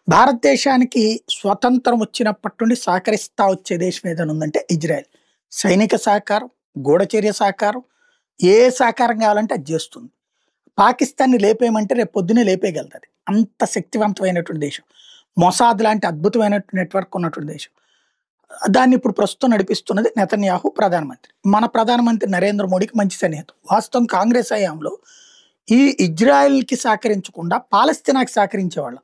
భారతదేశానికి స్వతంత్రం వచ్చినప్పటి నుండి సహకరిస్తా వచ్చే దేశం ఏదైనా ఉందంటే ఇజ్రాయెల్. సైనిక సహకారం, గూఢచర్య సహకారం, ఏ సహకారం కావాలంటే అది చేస్తుంది. పాకిస్తాన్‌ని లేపేయమంటే రేపు పొద్దున్నే లేపేయగలదది. అంత శక్తివంతమైనటువంటి దేశం. మొసాద్ లాంటి అద్భుతమైనటువంటి నెట్వర్క్ ఉన్నటువంటి దేశం. దాన్ని ఇప్పుడు ప్రస్తుతం నడిపిస్తున్నది నెతన్యాహు ప్రధానమంత్రి. మన ప్రధానమంత్రి నరేంద్ర మోడీకి మంచి సన్నిహితం. వాస్తవం కాంగ్రెస్ హయాంలో ఈ ఇజ్రాయెల్‌కి సహకరించకుండా పాలస్తీనాకి సహకరించేవాళ్ళం.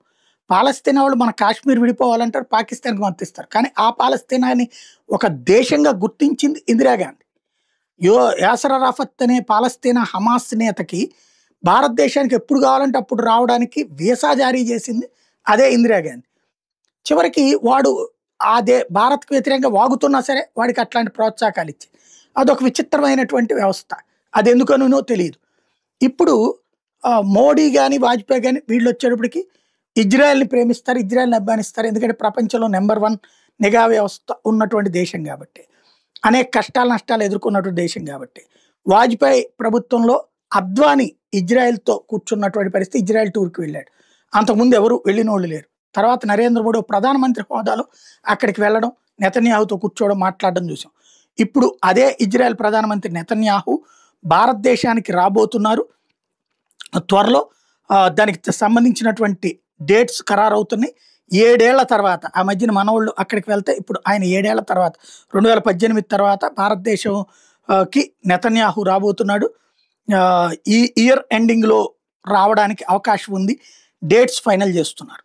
పాలస్తీనా వాళ్ళు మన కాశ్మీర్ విడిపోవాలంటారు, పాకిస్తాన్‌కి మద్దతిస్తారు. కానీ ఆ పాలస్తీనాని ఒక దేశంగా గుర్తించింది ఇందిరాగాంధీ. యాసర్ అరాఫత్ అనే పాలస్తీనా హమాస్ నేతకి భారతదేశానికి ఎప్పుడు కావాలంటే అప్పుడు రావడానికి వీసా జారీ చేసింది అదే ఇందిరాగాంధీ. చివరికి వాడు భారత్‌కు వ్యతిరేకంగా వాగుతున్నా సరే వాడికి అట్లాంటి ప్రోత్సాహకాలు ఇచ్చి అదొక విచిత్రమైనటువంటి వ్యవస్థ. అదెందుకనో తెలీదు. ఇప్పుడు మోడీ గాని, వాజ్పేయి గాని వీళ్ళొచ్చేటప్పటికి ఇజ్రాయెల్‌ని ప్రేమిస్తారు, ఇజ్రాయెల్‌ని అభిమానిస్తారు. ఎందుకంటే ప్రపంచంలో నంబర్ 1 నిఘా వ్యవస్థ ఉన్నటువంటి దేశం కాబట్టి. అనేక కష్టాలు, నష్టాలు ఎదుర్కొన్నటువంటి దేశం కాబట్టి. వాజ్పేయి ప్రభుత్వంలో అద్వానీ ఇజ్రాయెల్‌తో కూర్చున్నటువంటి పరిస్థితి, ఇజ్రాయెల్ టూర్‌కి వెళ్ళాడు. అంతకుముందు ఎవరు వెళ్ళినోళ్ళు లేరు. తర్వాత నరేంద్ర మోడీ ప్రధానమంత్రి హోదాలో అక్కడికి వెళ్ళడం, నెతన్యాహుతో కూర్చోవడం, మాట్లాడడం చూసాం. ఇప్పుడు అదే ఇజ్రాయెల్ ప్రధానమంత్రి నెతన్యాహు భారతదేశానికి రాబోతున్నారు. త్వరలో దానికి సంబంధించినటువంటి డేట్స్ ఖరారవుతున్నాయి. 7 ఏళ్ల తర్వాత ఆ మధ్యన మనోళ్ళు అక్కడికి వెళ్తే ఇప్పుడు ఆయన 7 ఏళ్ల తర్వాత 2018 తర్వాత భారతదేశంకి నెతన్యాహు రాబోతున్నాడు. ఈ ఇయర్ ఎండింగ్‌లో రావడానికి అవకాశం ఉంది. డేట్స్ ఫైనల్ చేస్తున్నారు.